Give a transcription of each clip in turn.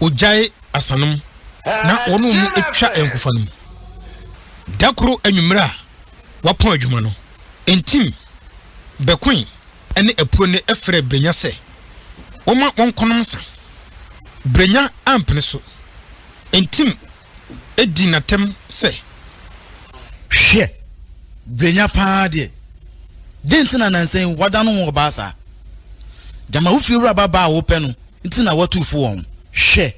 ojai asanom na wono mu etwa enkofa no dakro anwumra wapon adwuma no entim bekoin ene apuo ne efre brenya se woma wonkonom sa brenya ampene so entim edi natem se hwe brenya pa de dentina nansen wadano wo ba sa jama wo fiwura baba wo pe no ntina watufo won hwe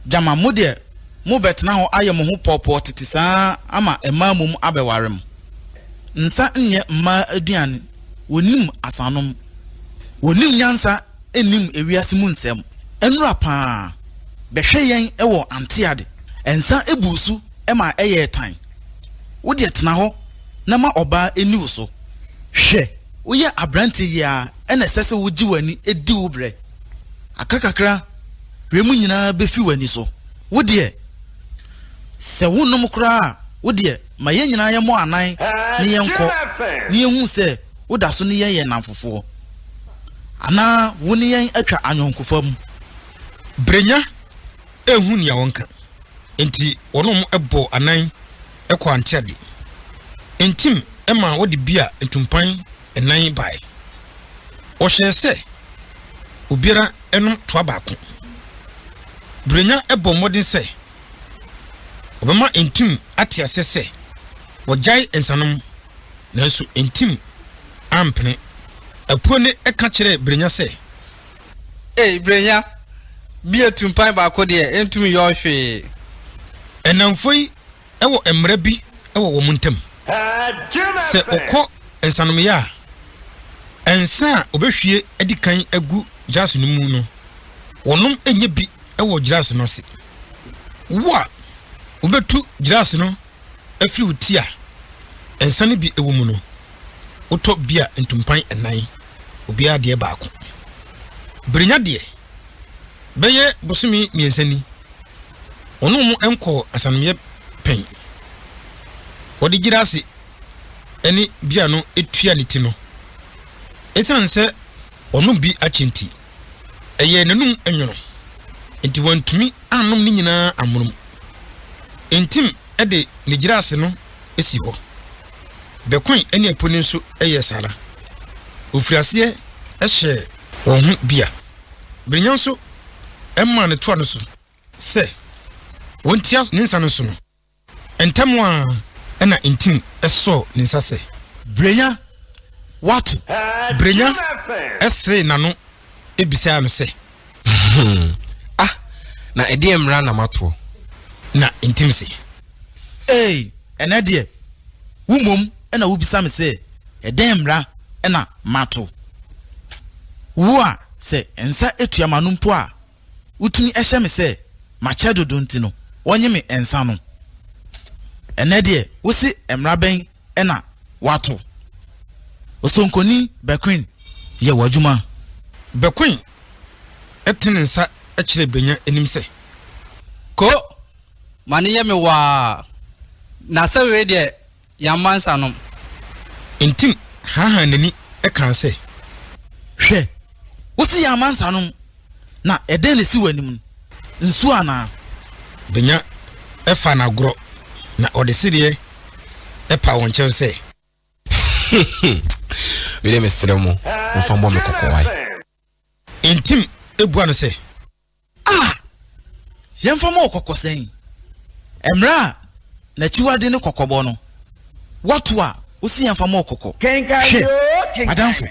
jama mo de mo betena ho aye mo ho popo tete saa ama emamum abewarem nsa nye mma aduane wonim asanom wonim nyansa enim ewiase mu nsem enura pa behwe yen ewo antiade ensa ebusu ema eye tan wo de tena ho na ma oba eni wo so hwe wo ye abrante ya ena sese wo gi wani edi wo bre akakakra remu nyina befi wani so wo de se wonum kra wo de ma ye nyina ye mo anan ne yenko ne yehu se wo da so ne ye namfofo ana wo ne yen atwa anyonkofam brenya ehu ne yawonka enti wonum ebo anan ekọ antiade entim ema wo de bia entumpan enan bai o hye obiara enum to abako brenya ebo modin se obema entim ate asese wojai ensanom nanso entim ampene apuo ne eka kire brenya se brenya bia tumpan baako de entum yo hwe enamfoi ewo emra bi ewo wo muntem se okọ ensanom ya ensa obehwie edikan agu jas no mu no wonom enye bi ewo jas no se wo obetu jas no afiri utia ensa ne bi ewo mu no oto bia entumpan enan obia de baako brenya de beye bosumi miensani onum enko asanomye pen odi girase eni bia no etua niti no esanse onum bi achinti eye nanum enwono enti wantumi anom ni nyina amonum entim ede ne girase no esi ho bekoin eni eponi nso eye sala ofriase ehye won bia brinyanso emma ne toa no so se wontia ninsa no so no entamwa ena entim eso ninsa se brenya watu brenya esre nano ebisa no se na ediem ra na mato na entim se enadie wumom ena wubisa me se edem ra ena mato wo a se ensa etuamanu mpo a utumi ehye me se macha dodo ntino onye me ensa no enadie wosi emra ben ena watu osonkoni bekwin ye wadwuma bekwin etenensa ekire benya enim se ko mane ye me wa na se we de yamansa no entim haha nani ekan se hwe wosi yamansa no na eden ne si wanim nsu ana benya efa na gro na odesiriye epa wonche se wele mesremo mfambo me kokowai entim ebua no se yemfamo okokosen emra na chiwade ne kokobo no watu a wosi yemfamo okoko Kenkan Me On adamfo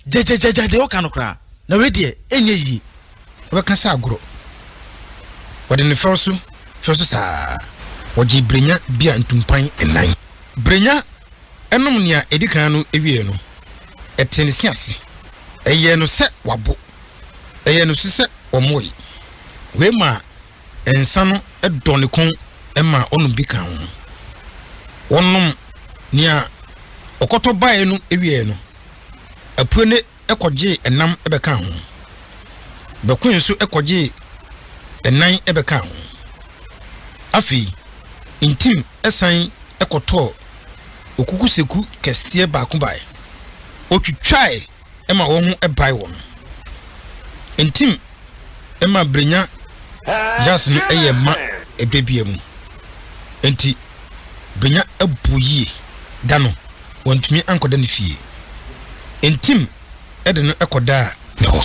jejejeje de oka no kra na we de enye yi weka sa agro wode ne fosu sa woji brenya bia ntumpan enan brenya enom nia edikan no ewie no etenisi ase eye no se wabo eye no se omoi we ma ensa no edone kon ema onu bikan wonnom nia okoto bae no ewie no apuene ekoje enam ebeka ho bekun so ekoje enan ebeka ho afi intim esan ekoto okukuseku kese baako bae otwitwae ema wo ho ebae wo no intim ema brenya jas no eye ma ebebia mu enti brenya abuyi da no wantumi ankoda ne fie entim ede no ekoda ne ho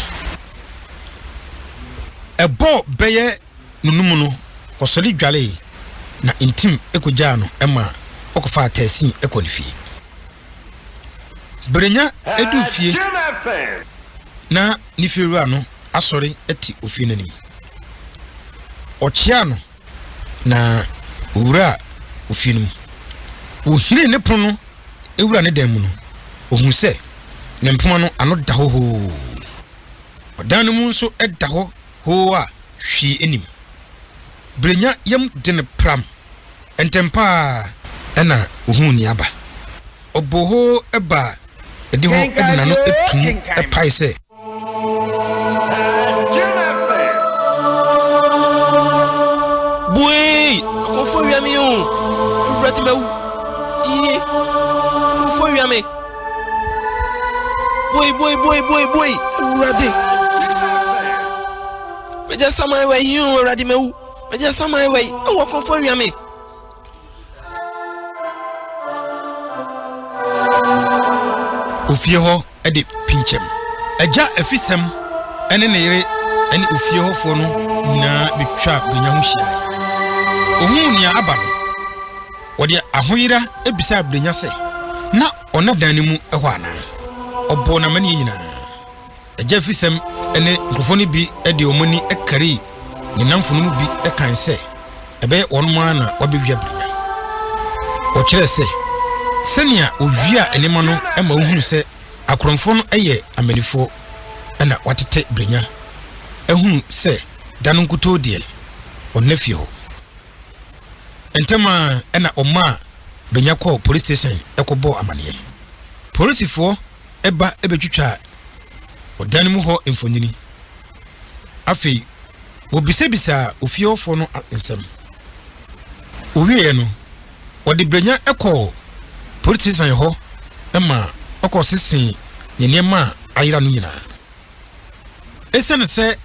ebo beye nunum no osoli dwale na entim ekoja no ema okofa atasi ekoni fie brenya edu fie na ni firu no asori eti ofie nanim ochia no na owura ofie nim ohire ne pono ewura ne dan mu no ohun se ne mpoma no ano da ho odan no mu nso eda ho a hwie enim brenya yam de ne pram entempa ena ohun ni aba oboho eba edi ho edina no etum epai se boy ko fo wi ami o urati mewu iye ko fo wi ami boy urati me just samai we you urati mewu me just samai we o ko fo wi ami ofie ho ede pinchem eja efisem ene ne yere ene ofie ho fo no nyina betwa brenya ho hia ohun ni aba no wode ahoyira ebisa brenya se na ona dan ne mu eho ana obo na mane nyina eja efisem ene nkrofoni bi ede omani ekari ni namfo no bi ekan se ebe wonmo ana wabewia brenya o kire se senia ovia enema no ema ohunu se akromfo no eye amanifo na watete brenya ehunu se danu nkuto de onafie ho entema na oma brenya ko police station ekobo amane policefo eba ebetwitwa odanu mu ho emfonyini afi obisebisa ofiofo no ensem owie no odi brenya eko police station ho ema okosisi nyeniema ayira no nyina esene se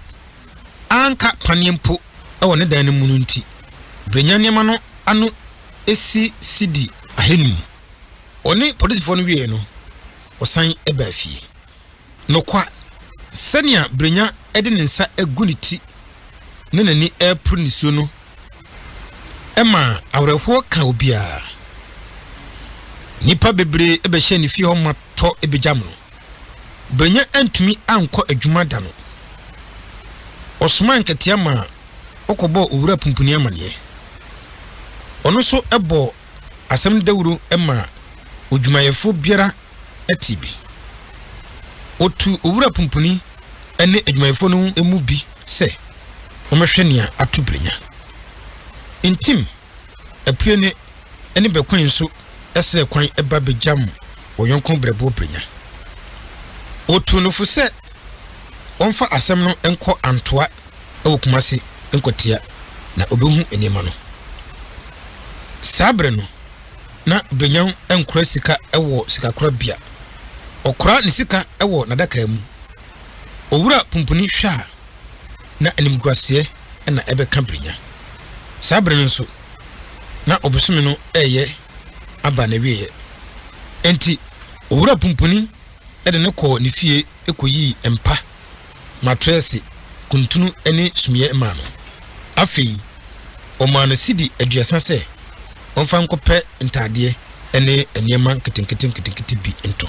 anka panempo ewo ne dan mu no nti brenya niema no anu esi sidi ahenu oni police fo no wie no osan eba fie no kwa senia brenya ede ne nsa aguniti ne nani airport nisuo no ema awreho ka obia nipa bebre ebe hye ne fie ho mato ebejam no brenya antumi anko adwuma da no osman ketia ma okobo owura pumpuni amane ono so ebo asem dawuru ema odwumayefo biara atibi otu owura pumpuni ene adwumayefo no emu bi se omehwenia atu brenya intim apuene ene bekwan so esre kwan eba bejam wo yonkon brebo brenya otu no fu se onfa asem no enko antoa ewokumase enkotia na obehu enema no sabre no na brenya enkora sika ewo sika kora bia okora ne sika ewo nadaka mu owura pumpuni hwa na animguase na ebeka brenya sabre nso na obosome no eye aba na wiye enti owura pumpuni ede ne ko ne fie ekoyi empa matresi kuntunu ene sumie ma no afei omano sidi aduasa se onfa nkope ntade ene eniema nketenkete bi ento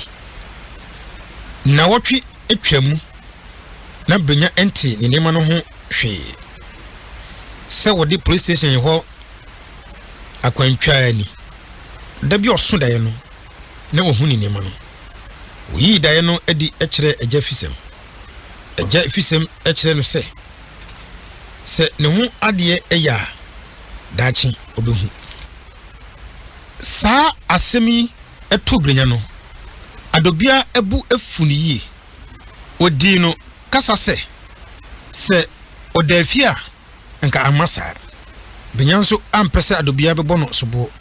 na wotwe etwamu na brenya enti ne niema no ho hwe se wodi police station ho akwantwa ani da bi oso da ye no na wo hu ne niema no wi da ye no edi ekire eja fisem ekire no se ne hu ade eya dachi obehu sa asemi eto brenya no adobia ebu efuniye odi no kasa se odafia nka amasa brenya nso ampese adobia bebo no sobo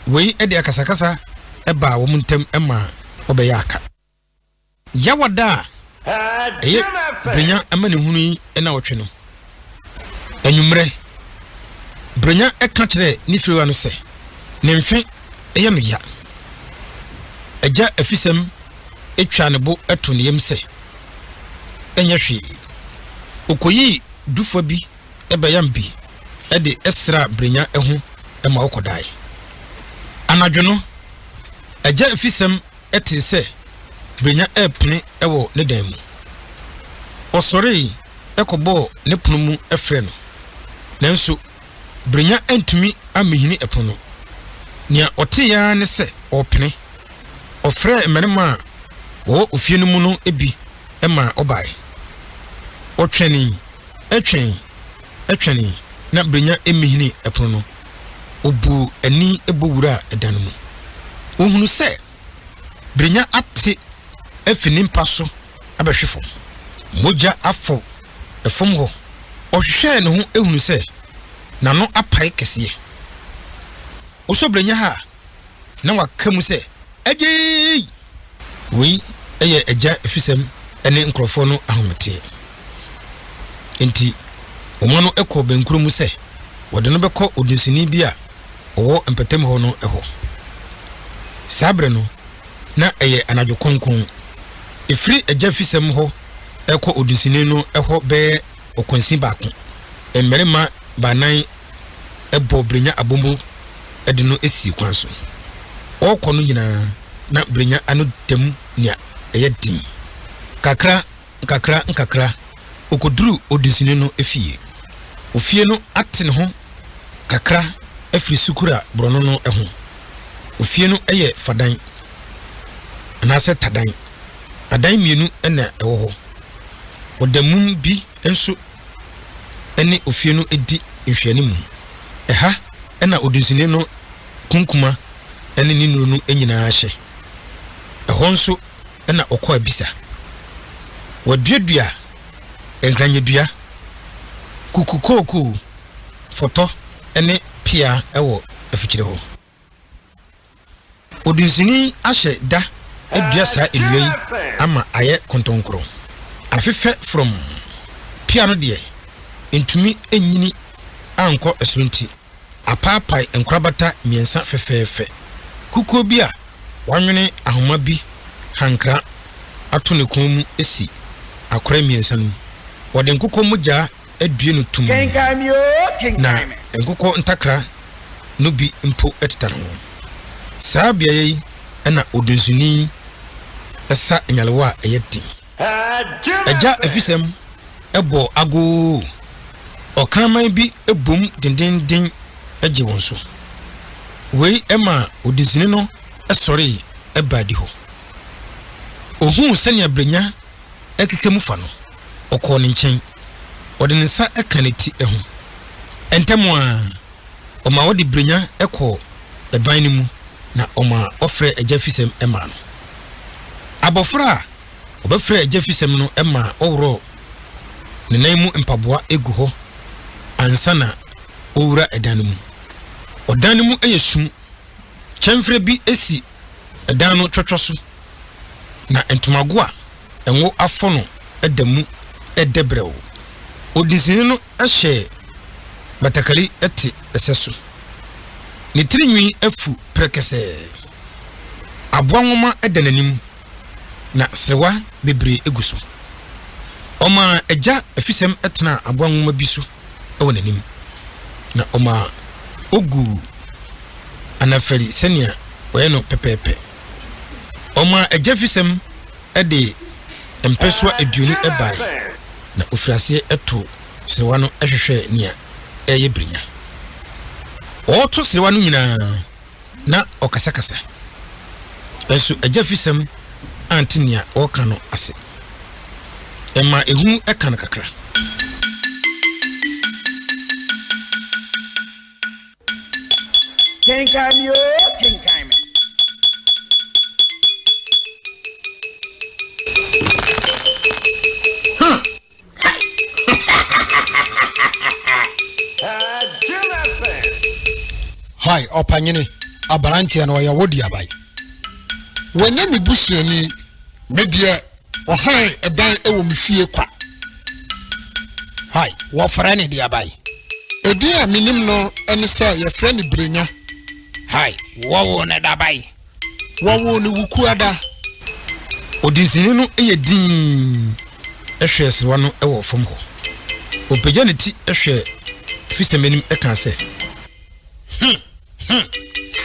wei ede akasakasa eba wo muntem ema obeyaka yawada brenya amane hunu ena wotwe no Enumre Brenya eka kire ni firiwa no se ne mfe eye no ya Eja afisem etwa ne bo eto ne yem se enye hwe okoyi dufo bi ebayam bi ede esra brenya eho ema okodai anadwo no eja afisem ete se brenya epne ewo ne dan mu osori ekobo ne punu mu efre no nanso brenya entumi amehini epono nia oteya ne se opene ofre mmerema wo ofie no mu no ebi ema obai otwani etwani na brenya emehini epono no obu ani ebowura edan mu ohunu se brenya ate afini mpaso abehwefo moja afo efom ho ohwehwe ne ho ehunu se na no apai kese oso brenya ha na wakamu se eje wi eye eja efisem ene nkrofo no ahomete enti omano ekọ benkuru mu se wode no bekọ odinsini bi a owo empetem ho no eho sabre no na eye anadwo konkon efiri eja fisem ho ekọ odinsini no eho be okonsi baako emmerema banan ebo brenya abombo ede no esi kwanso okọ no nyina na brenya anu dem nia eye din kakra okoduru odinsini no efie ofie no atene ho kakra afiri sukura brono no eho ofie no eye fadan anase tadan adan mienu ena ewo ho odamum bi enso ene ofie no edi nhwani mu eha ena odinsini no kunkuma ene ninuru no enyina ahye eho nso ena okọ abisa waduadua engranyedua kukukoku foto ene pia ewo afikire ho odinsini ahye da adua sa eluai ama aye kontonkro afefe from pia no de entumi enyini anko esurunti apapai enkrabata miensa fefefe kuko bi a wanwene ahoma bi hankra ato ne kon mu esi akora miensa no wode nkukọ muja adue no tum na nkukọ ntakra no bi mpo etetare ho saa bia yi na odinsuni esa enyalewa eyedi eja efisem ebo ago okraman bi ebom dindindin eje wonso wei ema odinsuni no esori ebadi ho ohun senia brenya ekekemu fa no okọ ne nchen ode ne sa ekaneti ehu entemo a oma wodi brenya ekọ eban ni mu na oma ofre ejafisem ema no abofra obefre ejafisem no ema owro ne naimu mpaboa egu ho ansana owura edan mu odan mu eyesum chemfre bi esi edan no twotwoso na entomago a enwo afono edamu edebrew odinsini no ehye batakali eti eseso ni tirinwi afu prekese aboanwoma edananim na sewa bebre eguso oma eja afisem etena aboanwoma biso ewonanim na oma ogu anafari senia oyeno pepepe oma eja afisem ede empeswa eduonu ebai na ofrase eto sewa no ehwehwe nia eye brinya oto sewa no nyina na okasakasa enso ejafisem antinia oka no ase ema ehu eka no kakra Kenkan Me On Hai opanyini abaranche na ya wodi abai wanya mi busuani media ohai edan ewo mi fie kwa hai wo frane di abai edi a minim no ene say ye friend brenya Hai, wo na dabai. wo ni wukuada Odinsini no eye din ehwe sewa no ewo fom ho. Opagya ne ti ehwe fisemenim eka se.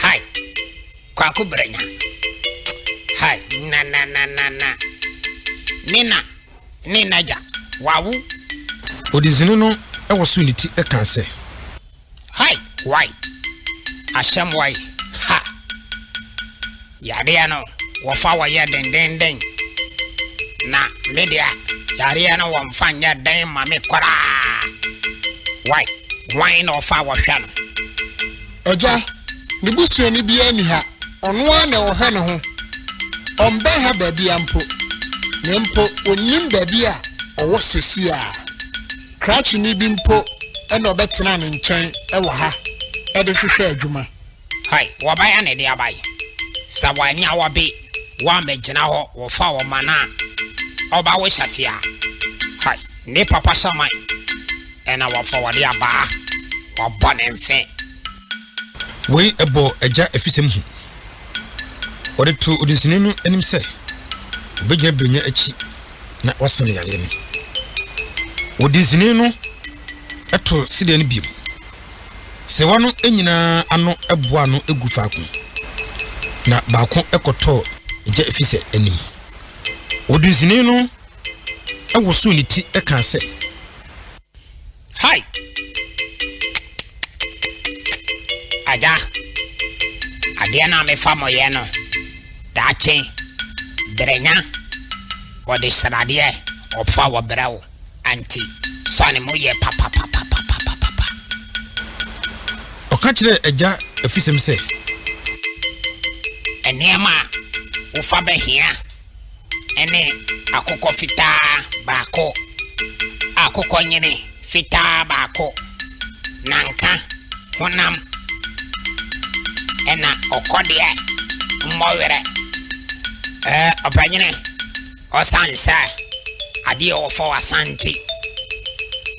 Hai. Kwaku brenya. Hai, na. Nina ja. Wawu. Odinsini no ewo so ne ti eka se. Hai, why? Asham why? Ha. Yare no, wofa wa ya den. Na media, yare no wo mfanya den ma me kwara. Why? Why no fa wa hwa no? eja ni busuani bia ni ha ono a na wo ha ne ho ombe ha baabi ampo ne mpo onim baabi a owo sesi a crash ni bi mpo e na obetena ne nchen e wo ha e de hwehwe adwuma Hai, wabaya ne dia bai. Sawanya wabi, wa mejina ho, wo fa wo mana. Oba wo hyasia. Hai, ne papa samai. Ena wo fa wo dia ba. Wo bone mfe. We ebo eja efisem hu. Ode to odinsini no enim se. Obegya brenya achi na wasane yale no. Odinsini no eto side no biem. Se wano enyina ano eboa no egu faako. Na baako ekoto eja efise anim. Odinsini no ewoso ni ti eka se. Hai. Aja. Adia na me famo ye no. Dachi. Drenya. Wode sradie. Ofa wo brawo. Anti. Sane mo ye papa. Oka kire eja efisem se. Enema. Ufa behia. Ene akoko fita baako. Akoko nyene fita baako. Nanka. Honam. Ena okodie mwere opanyene osansa adi ofo asanti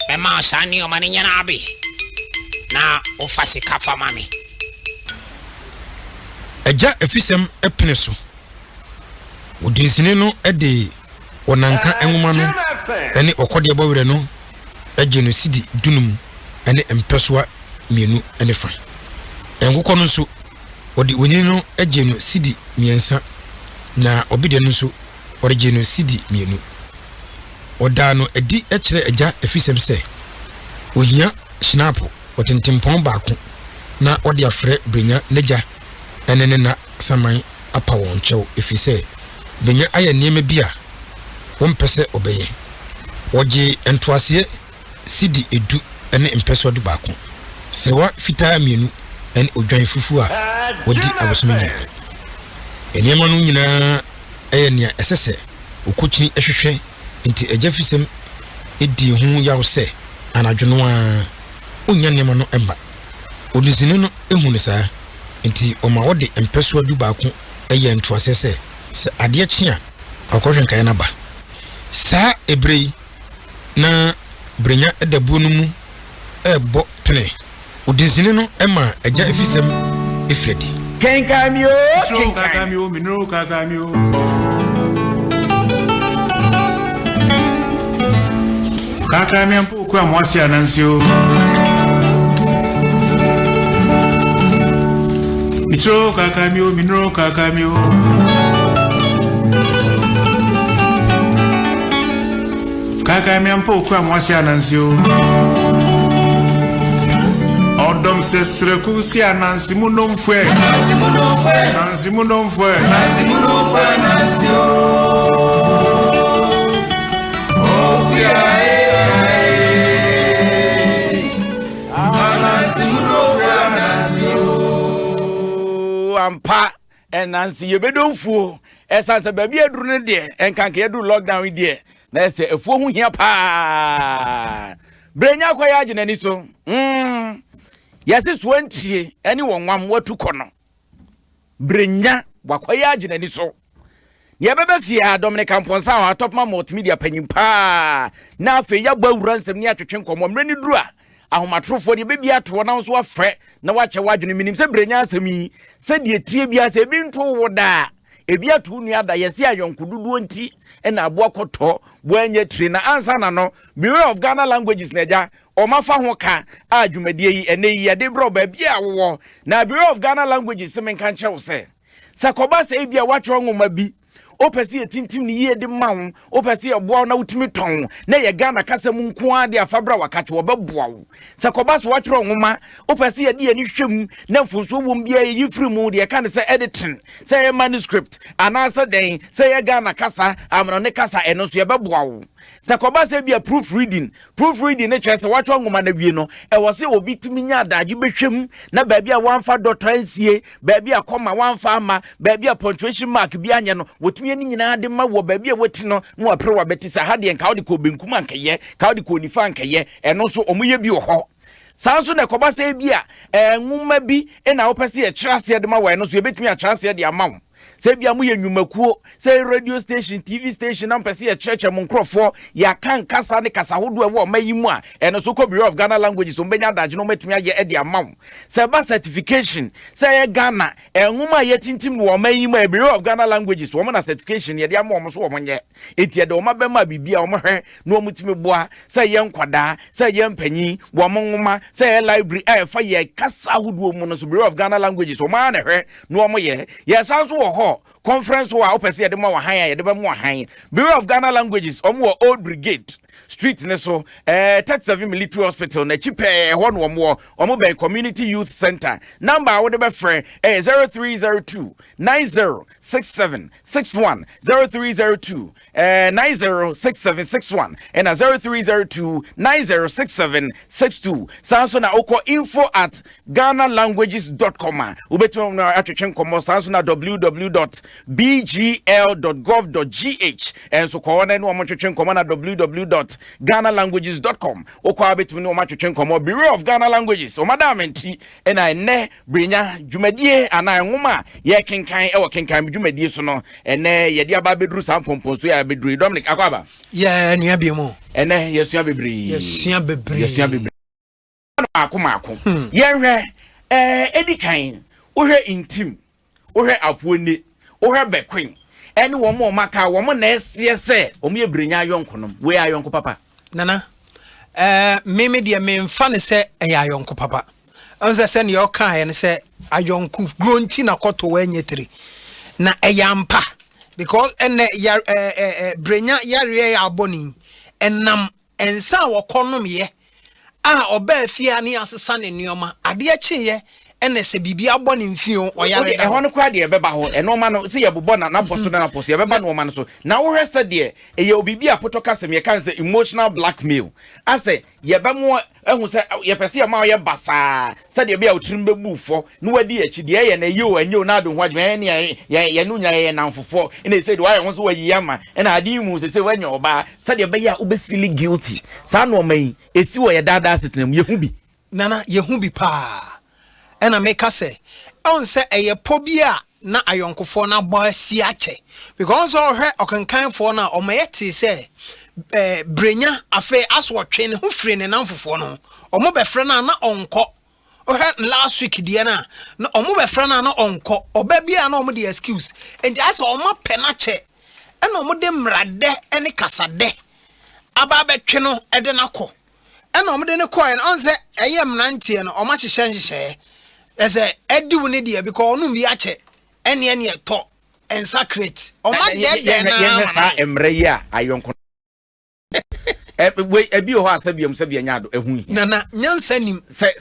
ema osani o mani nyana abi na ofasi kafa mami Eja efisem epene so. Odinsini no ede wonanka enwoma no ene okodie bowere no eje no sidi dunum ene empesoa mienu ene fa. Engukọ no so odi woni no eje no sidi miensa na obide no so orije no sidi mienu. Oda no edi ekire eja efisem se ohia snapo otentimpon baako na odi afre brenya neja enene na saman apa won chew efise benya aya niema bia won pese obeye oje entoase sidi edu ene empeso du baako sewa fitaa mienu en odwan fufu a wodi abosome ni eniema no nyina nia esese okochini ehwehwe nti ejafisem edi hu yawo se anadwono a onya niema no emba odisine no ehunu saa nti oma wodi empeso adu baako eye ntoase se ade chia akohwen kan na ba saa ebrei na brenya edabuo no mu ebo pene odisine no ema eja efisem efredi Kenkan Me o minro kakami o kakami ampo kwa mwasi anansio mitro kakami o minro kakami o kakami ampo kwa mwasi anansio Odom sesreku si anansi munomfwe Nansi munomfwe Nansio Okuya Anansi munomfwe Nansio Ampa Nansi yebedomfuo Esanse baby eduru ne de enkanke eduru lockdown de na ese efuo hu hia pa Brenya kwa yaje nani so Yasi swantie eni wonwam watu kono Brenya wakwaya agina ni so Ye bebe fia Dominic Amponsa wa top ma multimedia panyimpa na afi ya gba wura nsem ni atwetwe nkomo mreni duru a ahomatrofo de bebi ato na so afrɛ na wakyɛ wadwene minim sɛ brenya asɛmi sɛ de tie bia sɛ bi nto woda ebi ato nua da yɛse ayɔnkododo nti na aboa kɔtɔ boanye tri na ansa na no Bureau of Ghana Languages na gya omafa ho ka adwumadie yi ene yi yɛde bro ba bia wo na Bureau of Ghana Languages se menka nkyerɛw sɛ kɔba sɛ bia watwerɛ nwoma bi opesi etintim ni ye de mawo opesi eboa na utimi ton na ye Ghana kasa mu nko ade afabra wakache wobeboa wo se koba so watro nwoma opesi ye de ye ni hwem na mfonso wom bia ye yifiri mu de ka ne se editing se ye manuscript anasa den se ye Ghana kasa amno ne kasa eno so ye beboa wo se koba se bia proofreading ne chese watro nwoma na wie no e wo se obi timi nya adage behwem na ba bia wanfa dot ansie ba bia koma wanfa ama ba bia punctuation mark bia anye no wotumi ni nyina de ma wo ba bia woti no na wa pre wa betisa ha de nka wo de ko benkum ankeye ka wo de ko nifa ankeye eno so omoye bi wo ho sanso na koba se bia nwoma bi na wo pese ye kyerase de ma wo eno so ye betumi a kyerase de ama wo se bia mu ye nwumakuo se radio station TV station na mpese ye church mu nkrofo ya kan kasa ne kasa hodo e wo mayimu a eno so ko Bureau of Ghana Languages so benya daje no metumi aye e de amawo se ba certification se ye Ghana enwuma ye tintim wo mayimu e Bureau of Ghana Languages wo na certification ye de amawo so wo monye etie de wo mabema bibia wo hwe na wo mutumi boa se ye nkwada se ye mpanyi wo monwoma se ye library e fa ye kasa hodo mu no so Bureau of Ghana Languages wo ma na hwe na wo ye ye sanso wo ho conference wa opese de ma wa han ya de ba mu wa han Bureau of Ghana Languages omo Old Brigade Street ne so 37 Military Hospital na chipe ho no omo be Community Youth Center number wo de be frɛ 0302 906761 0302 906761 and 0302 906762 sanso na okɔ info@ghanalanguages.com ubetum na atwetwen komo sanso na www.bgl.gov.gh and so ko na no atwetwen komo na www.ghanalanguages.com okɔ abetum no atwetwen komo Bureau of Ghana Languages o madam enti ena ne brenya dwumadie ana nwoma ye kenkan e wo kenkan dwumadie so no ene ye de aba bedru sampompo so ya bedru Dominic akwaba ye nua biemu ene yesua bebre akoma ye hwɛ edikan wo hwɛ intim wo hwɛ apuoni wo hwɛ bekwen ene wo mo maka wo mo na esie se wo mo ye brenya ayonko no we ayonko papa nana meme de me mfa ne se eya ayonko papa onse se ne yoka ye ne se ayonko gronti na koto wa nyetiri na eyampa because ene ya brenya yare ya aboni enam ensa wo konom ye a oba afia ne asesa ne nioma ade achiye ene se bibi aboni mfio oyare e hono kwa de beba ho eno ma no se ye bobɔ na poso na poso ye beba no ma no so na wo hwese de ye obibi apoto kasem ye kan se emotional blackmail ase ye be mo ehu se ye pese ye ma ye basa se de be a otirim bebu fo no wadi achi de ye na ye o anyo na ado ho adwe ne ye no nya ye na mfofo ene se de wa ye ho so wa yi ama ena ade mu se wanya oba se de be ya obe feel guilty sa no mai esi wo ye dada setenam ye hu bi nana ye hu bi pa ena meka se on se eye pobia na ayonkofo na bo asiache because all he okankanfo na omayete se brenya afa aswotwe ne ho fire ne namfofo no omo befre na onko ohe last week die na omo befre na onko oba bia na omo de excuse and asa omo penache ena omo de mrade ene kasade aba betwe no ede nako ena omo de ne coin on se eye mrantie no omo hyehye eze edi woni dia because onu bi ache ene to en sacred o ma de na sa emre ya ayonko we ebi ho asabiam sabia nya do ehu nana nyansa nim se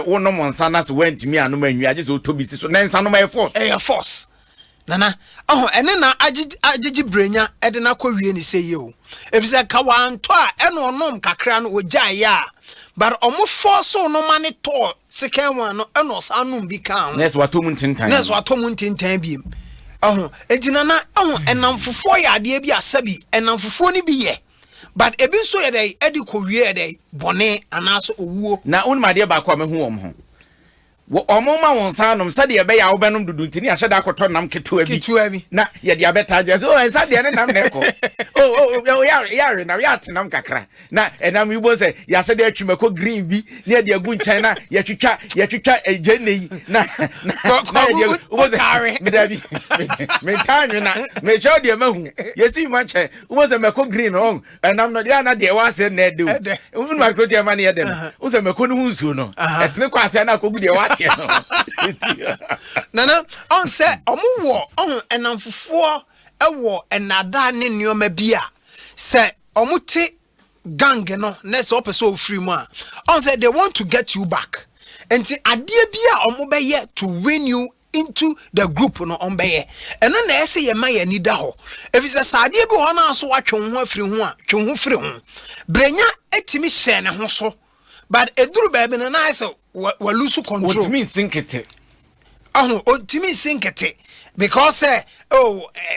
wo no monsa na se wantimi anu manwi age se otobi si so na nsa no ma force nana ene na agigi brenya ede na kɔwie ni sɛ yeo efise ka wanto a ene onom kakra no ogya ya but omo force no mane to second one no ene osanum bi kan nes watom ntintan bi enti nana enamfofo ya ade bi asabi enamfofo ni bi ye but ebi so ye dey edi kɔwie dey bone anaso owuo na onima de ba kwa mehu wom ho wo omoma won sanom sade ye be ya wo benom dudu ntini ahye da akoto nam ketewa bi na ye de abeta je so en sade ne nam na eko ya re na ya tenam kakra na enam yubo se ya hye de atwimako green bi na de agu nchen na ye twitwa ejenei na ye wo se medabi me tanwe na me chow de mahu ye si ma che wo se mako green on enam no de na de wa se na de wo nu akro de ma na ye de wo se mako no hunsuo no etne kwase na akogu de wa Nana, on say, Omu on and Amphor, enada ne nneoma bia. Say, Omuti gang no, next episode free man. On say they want to get you back. And say, Adia bia omubeye to win you into the group no ombeye. And then they say, Maya nida ho. If it's a sadia bu hona so watch on free one, chun free one. Brenya etimi share ne ho so. But eduru baby na nice we lose control. What means sinkete? Oh, timi sinkete because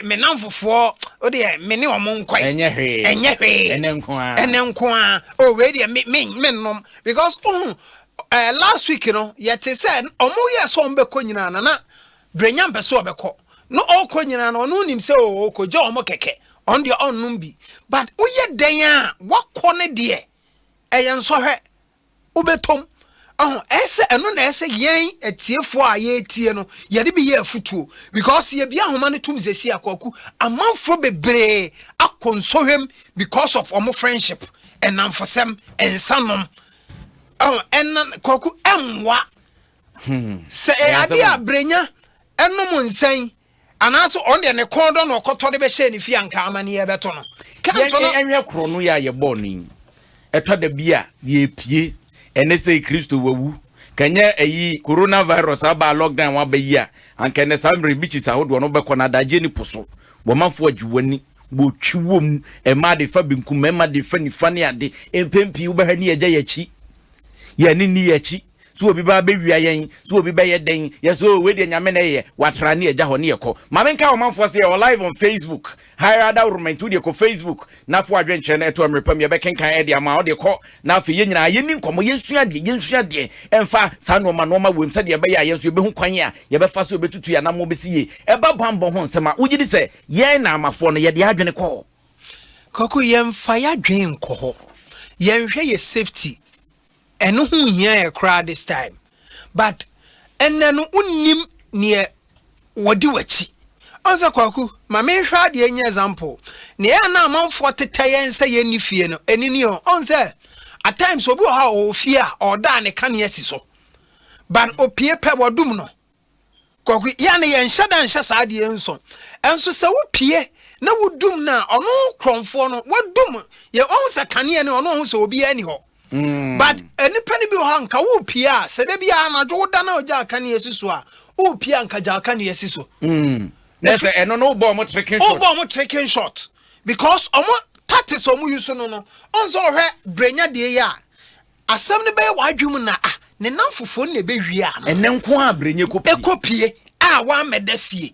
me nan fofo o de me ne omon kwai enye hwe enenko oh we de me nom because last week you know yet said omo ye so mbeko nyina na brenya mpeso obeko no okọ nyina no no nim se okoja omo keke on the onnum bi but uye den a wakọ ne de eyen so hwe ubetom ese eno na ese yen etiefo a ye etie no ye de bi ye afutuo because ye bia homa ne tum zesi akwaku amanfo bebre akonsohwem because of omo friendship enamfosem ensanom enan kwaku enwa se ade abrenya enom nsan anaso on de ne kondo no okoto de be hye ne fi anka amane ye beto no kanto no enwe kro no ya ye boni eto da bia ye pie ene say Kristo wawu kanya eyi coronavirus aba lockdown wa bayi a anka ne samre bichis ahodo no beko na daje ni poso bo manfo ajuwani bo twiwom e ma de fa binkum e ma de fa nifa ne ade empempi wo ba hani eja yachi ya ni yachi so obi ba be wia yen so obi ba ye den ye so we de nyame na ye watra ne eja ho ne yeko ma menka wo manfo se ye live on Facebook higher other romantu de ko Facebook na fo adwenche na eto amrepam ye be kenkan e de ama o de ko na fe ye nyina ye ni nkomo ye nsua de emfa sa no ma wem se de be ya ye so be hu kwan a ye be fa so betutu ya na mo be si ye e ba bambo ho nsema ugidi se ye na amafo no ye de adwene ko koku ye mfa ya dwen ko ho ye nhwe ye safety eno hu hia e crowd this time but enenu unnim ne wodi wachi onza kwaku ma me hwa de enye example ne ya na amanfo tetayen se ye nifie no enini o onza at times obi ha o fie a oda ne kan yesi so but opie pe bodum no kwaku ya ne ye nhada nhya saade enso enso se wo pie na wodum na ono kromfo no wodum ye onza kane ne ono ho se obi ani ho but any penny be hanka wo pia se de bia na jo da na oja aka ne yesiso a wo pia nka ja aka ne yesiso nese eno no bo mo trekking shot because omo tatis omo yuso no onzo hwe brenya de ya asem ne be wadwum na ne namfofo ne be hwie a no enenko a brenya ekopie a wa meda fie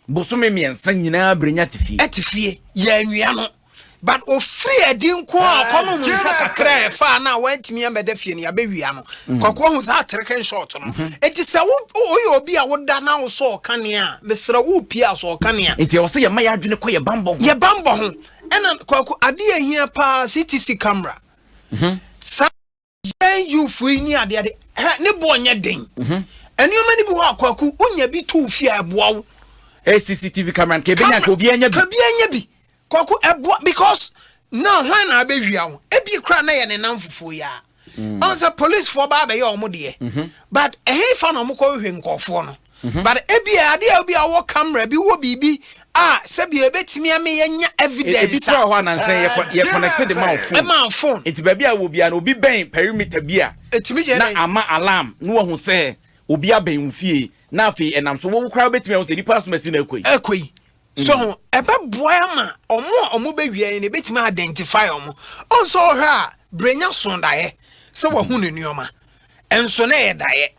bosome miensa nyina brenya tifie ya nwia no but o free edinko a kono nsa kakra fa na wantimi ameda fie ne abewia no kokko hu za trekking shot no enti se wo obi a woda na wo so kane a mesra wo pia so kane a enti wo se ye maya adwene ko ye bambo ho ena kokko ade ahia pa CTC camera sa you free ni ade ne bo nya den enioma ni bi ho akwaku unya bi to fie aboa wo CCTV camera ke benya ko bi anya bi kwaku ebo because now when na abewia ho ebi kra na ye ne namfofo ya on say police for ba be ye omo de but fa na omo ko hwe nkofo no but ebi ade obi a wo camera bi wo bibi se bi ebetimi ame ye nya evidence ebi tro ho anansen ye connected my phone it ba bia wo bia na obi ben perimeter bia na ama alarm no wo hu say obi aben mfie na afi enam so wo kra betimi ho say di pass machine akoi so ebe boya ma omo be wie ne betimi identify omo onso hwa brenya sondaye se wo hu ne nuoma enso na ye daye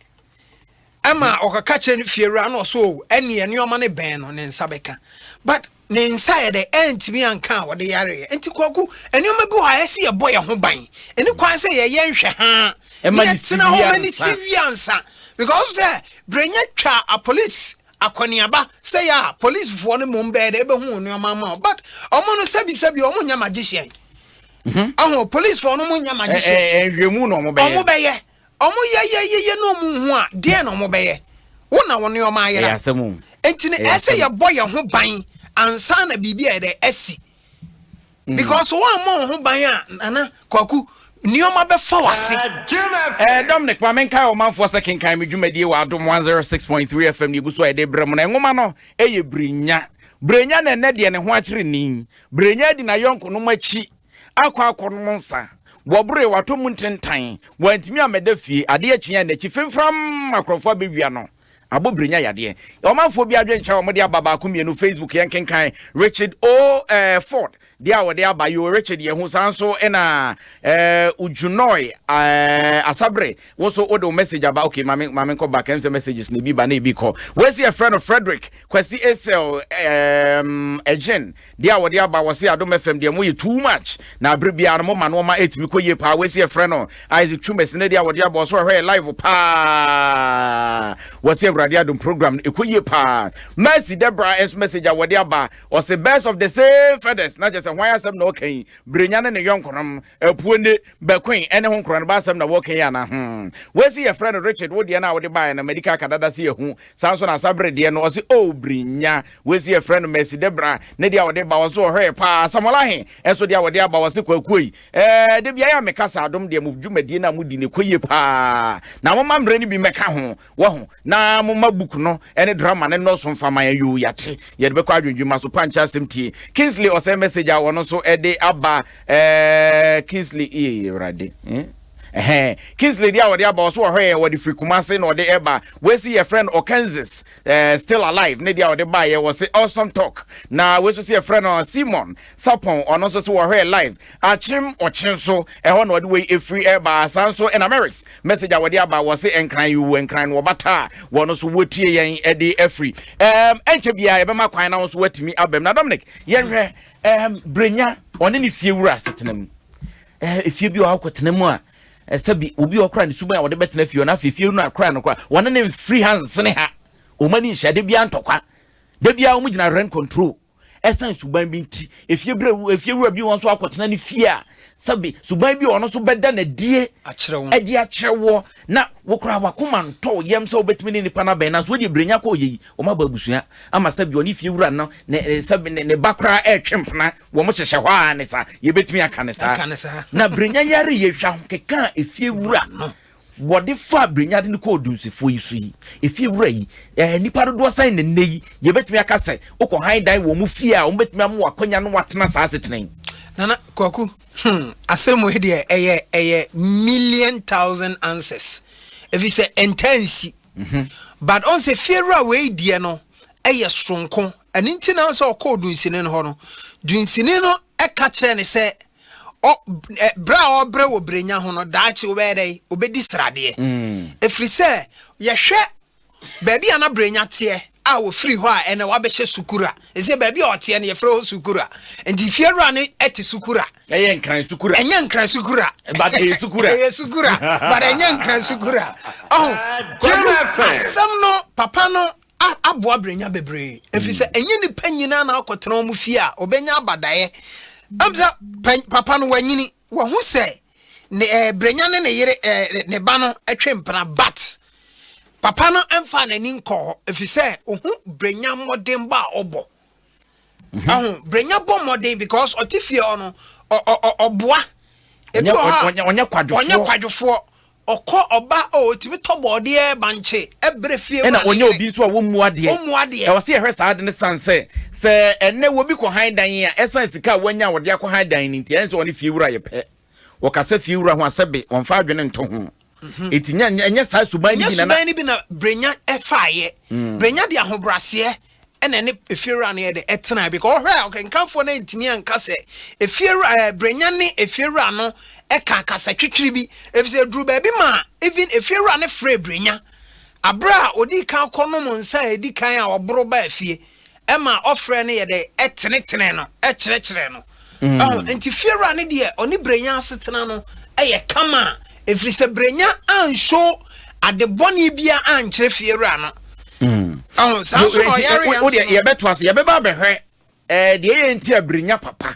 ama okaka che fiewura na so ene nuoma ne ben no ne nsabeka but ne nsa ye de entimi anka wo de yare enti kwaku enuoma bi ha ese ye boye ho ban eni kwan se ye nhwe ha e ma ni siviansa because brenya twa a police akwaniaba say ya police for no mumbe de be hu no mama but omo no sabi omo nya magician police for no nya magician hwemu no omo beye omo ye no mu hu a de no omo beye wona woni omo ayera asemu entine ese ye boy ho ban ansa na bibia de asi because one mo ho ban a ana kwaku nioma be fa wase Dominic Mamenka o man for second time dwumadie wa Adom 106.3 FM ni guso ede brem na nwoma no eye brenya na ne de ne ho akire ni brenya di na yonko no machi akwa no nsa wobure wato mu ntentan wantimi ameda fie ade akyian na chi femfram akrofo abewia no abo brenya yade o manfo bi adwencha o mode ababa ko mienu Facebook yan kenkan Richard Ford dia wo de abayo Richard ye hu sanso ena Ujunoi Asabre wo so odo message about okay mame ko back and messages ne bi ba na bi ko we see a friend of Frederick kwasi Esel agent dia wo de aba wo see Adom FM de mo ye too much na abre bia no ma no ma etimi ko ye pa we see a friend of Isaac Chumes ne dia wo de aba so hwe live pa wo see Adom program ekoye pa Mercy Debra S message a wode aba o say best of the same feathers na just why asem na okay brenya ne yonkonom apuone bakwen ene ho nkron ba asem na woken ya na we see your friend Richard wo de na wo de buy na medical kadada se ehu sanso na sabre de no o say oh brenya we see your friend Mercy Debra ne dia wo de ba wo so hwe pa samola he enso dia wo de aba wo se kwakoi de bia ya mekasa Adom de mu dwumadie na mu di ne koye pa na mo mambre ni bi meka ho wo ho na mo mabuku no ene drama ne no so mfama ya yu yate ye de be kwa adwudwuma so pancha semtie Kingsley o say message a wono so ede aba Kingsley rade Kingsley dia wode aba so hwe wode frikumase no de eba we see your friend Kansas still alive ne dia wode ba ye was awesome talk na we so see your friend Simon Sapon ono so hwe live achim ochinso ho no de we free eba sanso in America message a wode aba was enkran wo bata wono so wotie yen ede free enche bia ye be ma kwan na so watimi abem na Dominic ye hwe brenya one ne fie wura setenam fie bi o akotenam a sabi obi okra ne suban a wode betena fie na fie no akra no kwa wona ne free hands ne ha o mani hyade bia ntokwa da bia o mu gina rent control esan suban bi nti fie wura bi won so akotena ne fie a sabi suban bi ono so beda na die edi akyerewo na wokra wakoma nto yem so betimi ne nipa na ben na so de brenya ko yi o ma babusua ama sabi oni fie wura no ne sabi ne bakra twempna wo mo hyehye hwa ne sa ye betimi aka ne sa na brenya yare ye hwa keka fie wura no wode fa brenya de ne ko dunsifo yi so yi fie wura yi nipa do san ne neyi ye betimi aka se okọ han dan wo mu fie a wo betimi am wakonya no watena sa asetenen nana kwaku asemu hede eye million thousand answers if you say intense but on say fear we die no eye stronko ani ntina so ko dunsine no ho no dunsine no e ka kire ne se o bra obre wo brenya ho no daachi wo be dai obedi srade efri se ye hwe baby ana brenya tie a wo free ho a ene wa be hye sukura ese baby o tie ne ye free ho sukura enti fiera ne eti sukura enye nkran sukura but sukura but enye nkran sukura asam no papa no aboa brenya bebre efi se enye ni panyina na akotena mu fie a obenya abadaye amza papa no wanyini wo hu se ne brenya ne yere ne ba no atwempra but papa no emfa nani nko efise ohu brenya modern ba obo brenya bo modern because otifie ono oboa ebi onye kwadwofo okọ oba o timi tobode e banche ebre fie na onye obi so a wo muade e wo se ehwe saade ne sanse se enne wo bi ko han dan a esan sika wanya wode akọ han dan ni nti ense oni fie wura ye pe wo kasa fie wura ho asebe won fa adwene nto ho etinya enye sa suban ni bi na brenya efaaye brenya de ahobrase ene ne efiera na ye de etena because okenkanfo na ntimi anka se efiera brenya ne efiera no eka kasa twitwiri bi efise duru ba bi ma even efiera ne free brenya abra odi kan kono mo nsa edi kan a obro ba afie ema ofre ne ye de etenetene no ekyerechire no enti fiera ne de oni brenya asetena no eye kama efrise brenya ansho ade boni bia ankyere fiewura no oh so ye beto aso ye beba behwe de ye nti abrinya papa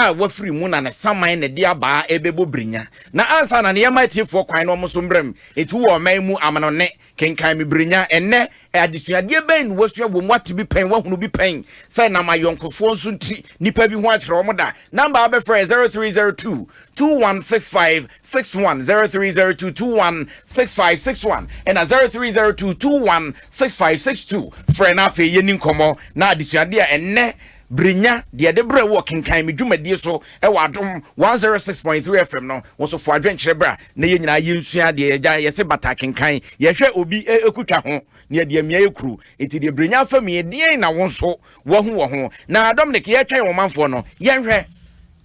a wafiri mu na ne saman ne de aba ebebo brinya na ansa na ne yema tiefo kwan no mo so mbrem etu wo man mu amanone kenkan me brinya enne adesuade ben wasua bom wate bi pen wahunu bi pen say na mayonkofo nso nti nipa bi ho akere wo da number abe frɛ 0302 216561 0302 216561 and 0302 216562 frɛ na fe yeni nkomo na adesuade a enne Brinya, the Debra walking kind, me Juma so, Adom 106.3 FM no, was for adventure bra, Nayina, you see, the Yase Batakin kind, Yasha Obi Ekuta near the Mia crew, it is the Brinya for me, dear na one so, Wahoo. Now, Dominic, Yacha woman for no, Yanre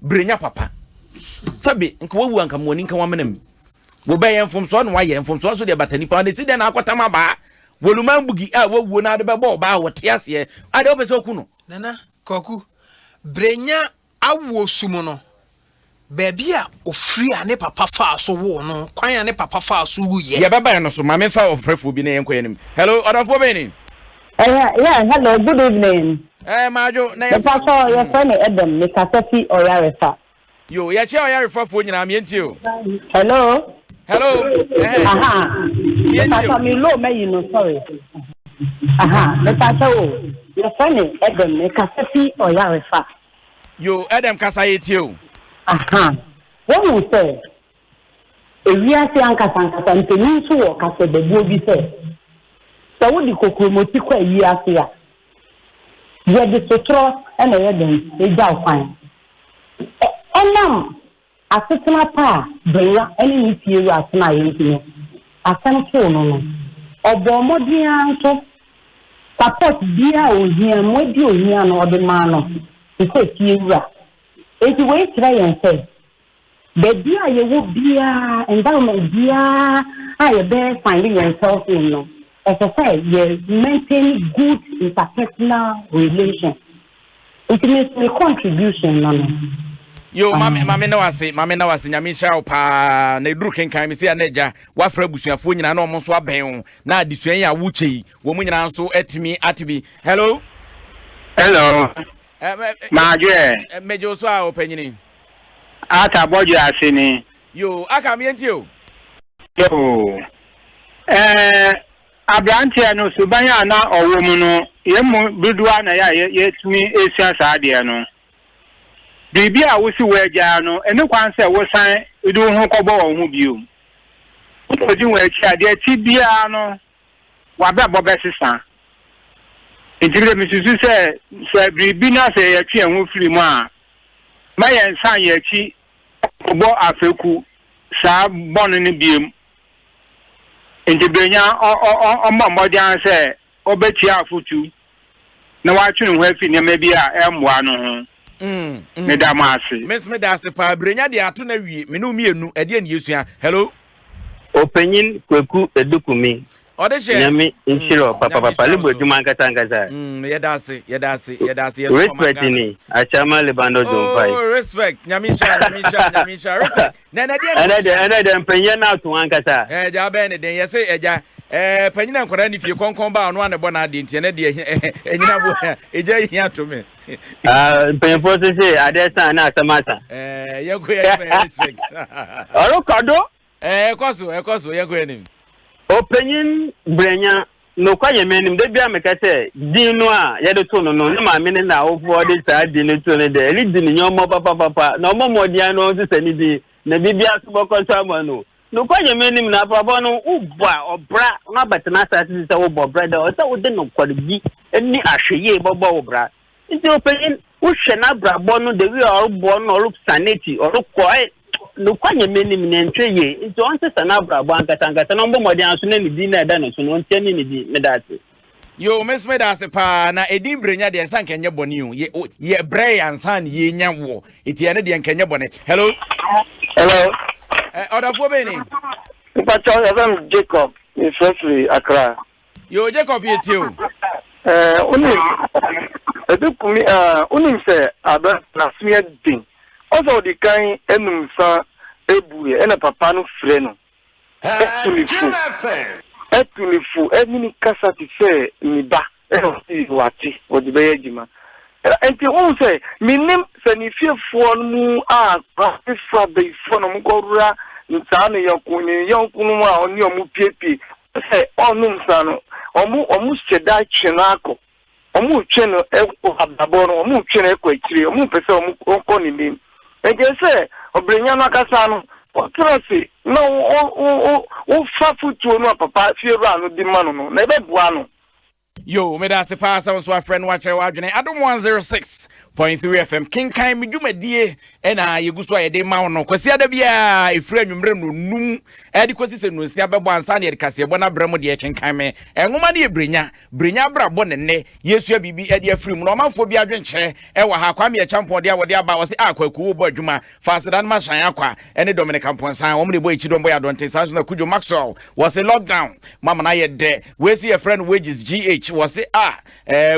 Brinya Papa. Sabi, and Kwawan come morning, come woman. Wo bay and from son, why and from so the batani pound, they sit and Aquatama ba. Woluman bugi, wo na de babo ba, what yes, ye, I don't so kuno. Nana. Koku brenya awo sumono baby a ofri ane papa fa so wo no kwan ane papa fa so wu ye baba no so mame fa ofrefo bi na yenko yenim hello odafo beni yeah hello good evening majo na ye fa so your friend Adam me kasafi oyarefa yo ye che oyarefa fo nyina me enti o hello aha ye fa me lo me you know sorry aha me fa so your friend Adam me kasafi oyarefa yo Adam kasayeti o aha what you say ewiase ankasa nteni so wo kasa bebuo bi say so wo di kokromoti kwa ewiase a ye de sotro na ye den eja kwan enam asetena pa breya ene ni tie wa asena ye ntino asem so no obomodi anto support bia ohia modi ohia no ode ma no se tie wa eti we try and say baby a ye wo bia environment bia a ye be finding yourself in no as I say you maintain good interpersonal relation it means a contribution no yo mame na wase nyame sha pa na eduru kenkan me se anaja wafra busuafo nyina na omo so aben na adesuan ya wuchei wo mu nyina nso atimi atibi hello Maje mejo so a opanyini ata bojo asini yo aka me enti o yo abrantia no subanya na owo mu no yemu bidua na ya yetumi esia saade no bibi a wosi weja no ene kwan se wosan edu ho kobo wo ho bio odi we chia de ti bia no wabra bobesisa intire misusu se bibi na se ye twe ho firi mu a ma ye nsan ye chi bo afeku sa bonu ni biem intibenya ombojan se obeti afutu na wa twe ho afi ne ma bia emwa no ho medamase miss medase pa brenya de ato na wie me no mienu e de yesua hello openyin kweku edukumi odeshe nyame inshiro papa libo eduma nkata yedase respect ni achama lebando dompai respect nyame sha respect na de mpenye na to ankata ja be ne den yese eja panyina nkora ni fie konkon ba ono anebo na ade ntie na de enyina bo eja hia to me mpenye foto se adesa na asamata yego ya respect orokado ekoso yego enim openyin brenya no kwaye menim de bia mekase din no a ye de to no na ma me na ofo de sa din no to ne de eli din nyomo papa na omomodian no se sani di na bibia so bokonso amano no kwaye menim na papa no ubwa obra na betena sa se se wo brother o se wo de no kwade bi eni ahweye bobo obra nti openyin wo hwe na brabo no de wi orbo no look sanity orukoi no kwanye menim ne ntweye nti on se sana brabo ankata no mbomodi anso na ni di na eda no so no ntani ni di medate yo miss medase pa na edin brenya de nsan kenye boni ye bre ansan ye nya wo eti ene de kenye boni hello odafo beni Pacho Evan Jacob in Freshly Accra yo Jacob yetio unim se aba na smia din also the kind enum sa ebuye ena papa no frɛ no Etulifu emini kasa ti se niba wati odibeye jima enti o se minim se ni fiefo mu a afra be fo no mugorura ntane yonkunu mu a oni omu piepie se onum sano omu cheda chenako omu cheno eko ababo omu cheno eko ekiri omu pese omu onko ni nim enti se obrenya no akasa no Trust no o fafutu no papa fiera no di manu no na beboa no yo me da se pass on so a friend watch wadwene Adom 106.3 FM Kenkan Me dwumadie ena yeguso ayede ma no kwasi ada bia efra anwumre no num edi kwasi se no sia bebo ansa na yedikase ebo na bramo de Kenkan Me enwoma na ebrenya brabo ne yesu bibi edi afrim no manfo bi adwenkyere ewa ha kwa me champion de awode aba wo se akwaku bo adwuma fasedan ma shan akwa ene Dominican Ponsan wo me bo echi dombo ya donte sa na kujo Maxwell was a lockdown mama na yede we see a friend wages GH was it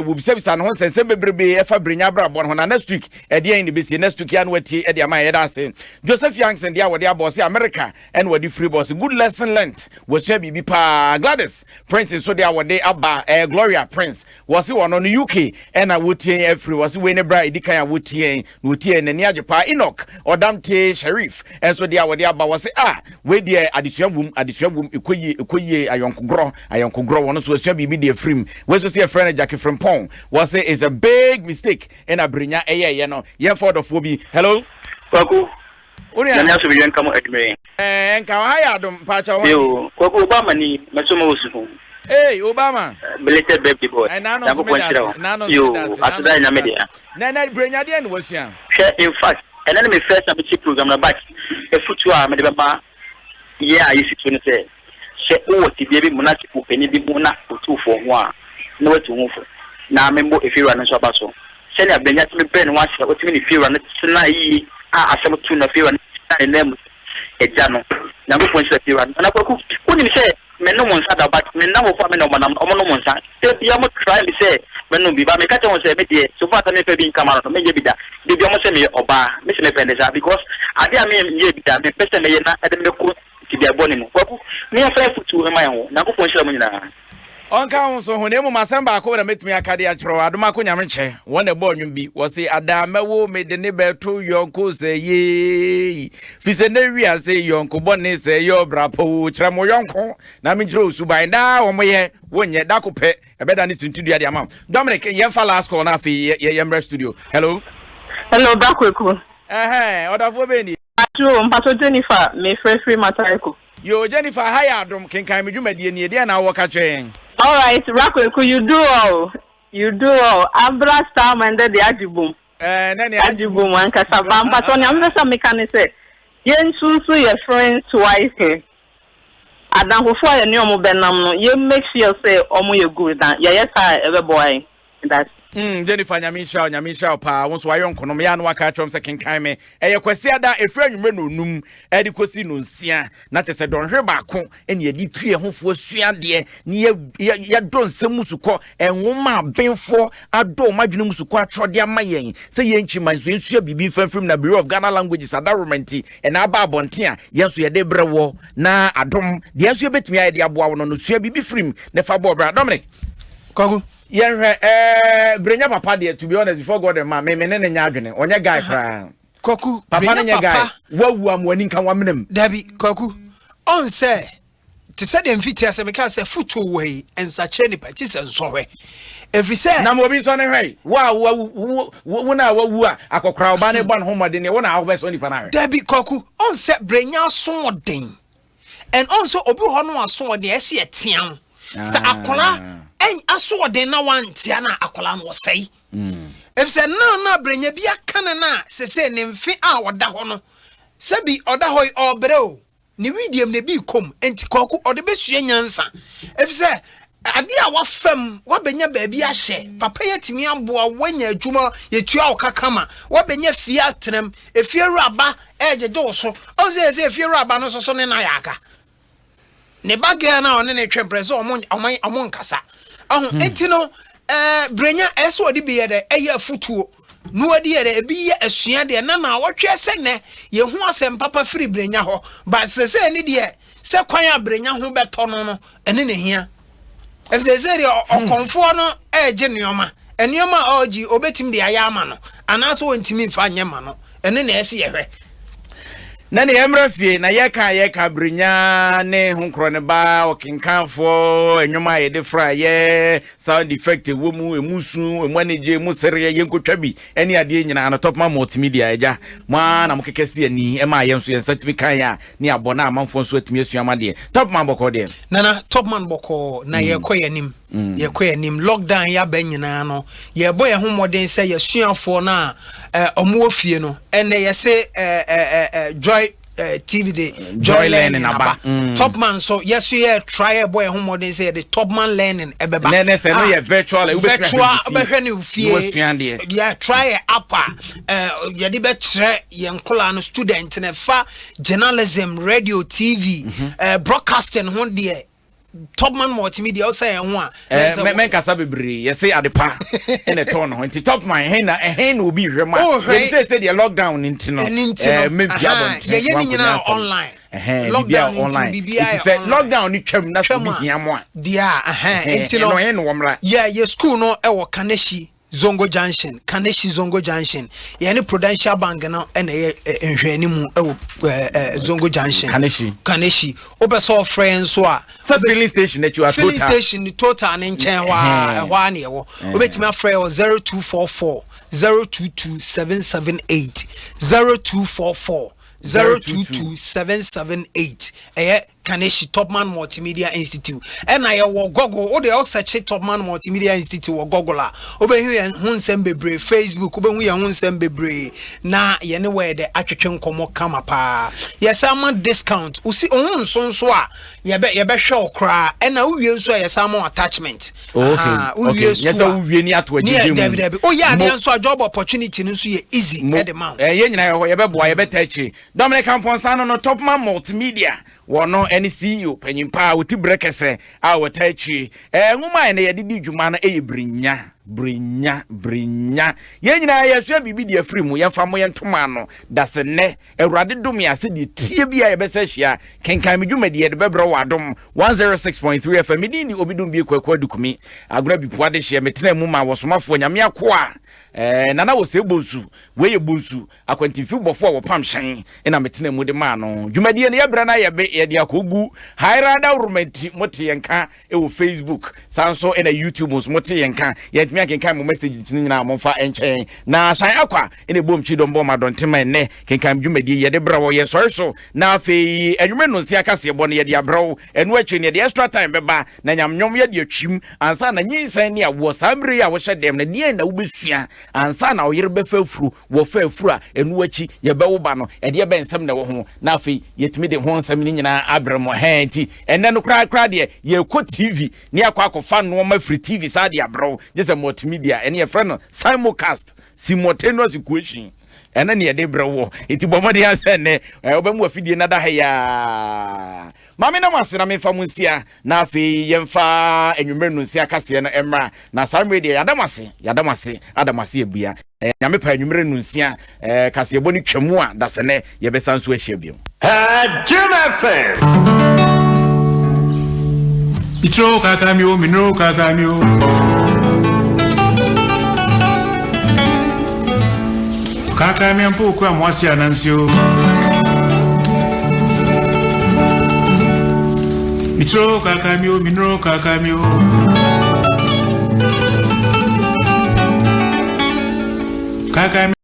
we be service and hon sense bebrebe efa brenya brabo no na next week e dey in the base next week an wati e dey am e da say Joseph Youngson dey awode abo say America and we free boss good lesson learned was say bibi pa Gladys Prince so dey awode aba Gloria Prince was it one on the UK and I would every was we ne bra edikan would tie na ni ajepa Enoch Odamte Sheriff and so dey awode aba was we dey adisuabum ekoyi ayonkogro one so say bibi dey free we so see a friend Jackie from Pong was say is a big mistake in a brinya you know for the phobia hello Kwaku Nanya so bien kamo adme enka haya Adom pacha yo Kwaku Obama ni masomo usiku Obama belated baby boy nano yo atda na media na brinya dia no wasua in fact and then me first abiti program na back e futu a me de baba yeah you sit when say o ti bi munati ku peni bi mu na otufo ho a na watu ho fo na membo efiwa na so abaso se na benya ti me pen wa se otimi ni fiwa na tsina yi a asem tu na fiwa na nem eja no na go fonse fiwa na kwaku kuni mi se me no mon sa da bat me na mo fa me no manam omo no mon sa te bia mo try me se me no bi ba me ka te won se me die so fa ta me pe bi kamara no me je bi da de bia mo se me oba me se me pen de sa because ade a me ye bi da me pese me ye na ade me ko ti bia boni mo kwaku me fa futu e ma ho na go fonse mo nyina onka unso honemu masamba akwo na metumi akade achro adoma ko nyamenche won e bo nwum bi wo se adamawo me de ne beto yonko se ye fi se na wi se yonko bone se yo brapo kyeremo yonko na me jiro suban da wo moye wonye da ko pe e beda ni suntudu ya de amam Dominic ye fa last call na fi ye studio hello Bakweku odafo be ni atu mpato Jennifer me free matareko yo Jennifer haya Adom Kenkan Me dwumadie ni de na wo ka twen. All right, Rakweku, you do all. Abra star and the Ajibum. Nani Ajibum and Casabam, but on your mechanic say, Yen Susu, your friends twice. Adam before a new Benam, you make sure say, Omo, you good. Yes, I ever boy. That's Jennifer Nyamisha pa won so ayon kono me anu aka trom se Kenkan Me kwasi ada efra nwumre no num edi kosi no nsia na chese don hwe ba ko ene edi tue hofo sua de ni ya don semusuko enwoma benfo ado madwene musuko atrode amayen se yenchi manso ensua bibi fanfrim na Bureau of Ghana Languages adaromenti ena aba abonte a yenso ye de brewo na adom de yenso betumi aye de aboa wono no sua bibi frim ne fa bo bra Dominic Kwaku brenya papa there to be honest before God and man me ne nya adwene onye guy kra Kwaku papa ne nya guy wawu amwani kan wamenem Dabi Kwaku on say to say dem fit ase me ka say futu we ensache ni pa chi se nsohwe every say na mo bi so ne hwe wo na wawu a akokra oba ne bon homode ne wo na awo be so ni pa na hwe Dabi Kwaku on say brenya so den and also obi ho no aso de ese etiam sa akola en aso de na wantia na akola no sei if say na brenya bia kan na se ne mfe a woda ho no se bi oda ho obre o ni widiam ne bi kom enti Kwaku ode besua nyansa if say ade a wafam wabenya baabi ahye papa yetimi amboa wanya adwuma yetua okakama wabenya fie atrem efie raba ejeje so oze efie raba no so ne na yaka ne bagaya na one ne twempreso omon nkasa enti no brenya eso odi bi ye de eye futuo no odi ye de bi ye asua de na wotwe se ne ye hu asem papa firi brenya ho but se ni de se kwan abrenya ho beto no ene ne hia if they say okonfo no eje nioma enioma oji obetim de ayama no anaso wontimi fa nyema no ene na ese yehwe na ne emrafie na yeka brenya ne honkro ne ba okenkanfo enwoma ye de fra ye sound effect wo mu emusu emanage mu sere ye nkotwa bi ene ade nyina na top multimedia eja ma na mokekese ani e ma ye nso ye nsatimi kan ya ne abona amanfo nso atimi asuama de top man boko de na top man boko na ye koyanim ye koyanim lockdown ya ba nyina no ye boy ho moden se ye suafo na omo ofie no ene ye se joy TV the joy learning aba top man so yes you try boy ho modern say the top man learning ebeba na say no ye virtual behwe ne ufie yeah try upper ye di be tre ye nkola no student ne fa journalism radio TV broadcasting ho de top man multimedia say ho a men kasa bebre ye say adepa in the turn ho top man hen will be rema they say the lockdown into no me bia ye nyina online lockdown online it say lockdown ni twam na so bi hiamo a dia into no hen wo mra yeah ye school no e wo Kaneshi Zongo Junction Kaneshi Zongo Junction ye ne Prudential Bank no e na ehwani mu e wo Zongo Junction Kaneshi obeso friends so a filling station that you are filling station total ne nchen hwa na ye wo obetima frɛ 0244 022 778 0244 022 778 Kaneshi Topman Multimedia Institute and I will Google or they all search Topman Multimedia Institute or Google obe hu nsem bebre Facebook obe hu ya hu nsem bebre na ye ne we de atwetwe nkomo kama pa yes am discount usi hu nso a ye be hwe okra and na uwie nso ye sam attachment okay yes uwie ni ato agye oh yeah dey nso job opportunity nso ye easy at the mount ye nyina ye be boa ye be tachi Dominic Amponsano no Topman Multimedia wono any CEO penyimpa woti brekese a wotachi nguma ene yedidi dwuma na brinya ye nyina yesua bibi de afri mu yemfa mo yentoma no dase ne awurade dom ya se de tie bia ye besa hia kenkan me dwuma de ye de bebro wadom 106.3 FM medin di obidum bi kwakwa dukumi agora bi puade hia metena mu ma wosomafo nyame akoa nana wo se bonsu we ye bonsu akwantifi bofo wo pam hyen ina metena mu de ma no dwumadi ne ye bra na ye be ye de akogu hairada urumenti mote yenka e wo Facebook sanso ina YouTube mote yenka ye me kenkan mo message nyina mo fa enchen na san akwa ina bom chi dombo ma dontema ne kenkan dwumadi ye de bra wo ye so na afei enwume no nsia kase bo ne ye de abrawo enu atwe ne de extra time beba na nyamnyom ye de atwim ansa na nyinsan ne awo sambre ya wo hyedem na die na wobesua ansa na oyere befa furu wo fa furu a enu achi ye bewo ba no e de be nsem na wo ho na afei yetimi de ho nsem ni nyina abramo henti enne no kra de ye ko TV ne akwa fa no ma free TV sa de abrawo just multimedia ene ye friend simulcast simultaneous equation ene ne de brawo iti bomode anse ne obamu afidie na da ha ya mame na mase na mefa munsia na afi yemfa enwumre no nsia kase na emra na samre de adamase ebua nyame pa enwumre no nsia kase eboni twemu a dase ne ye besa nso ahia bio FM Itro kakamio minro kakamio kakamio mpuku amwasi anansio Mitro kakamio minro kakamio kakamio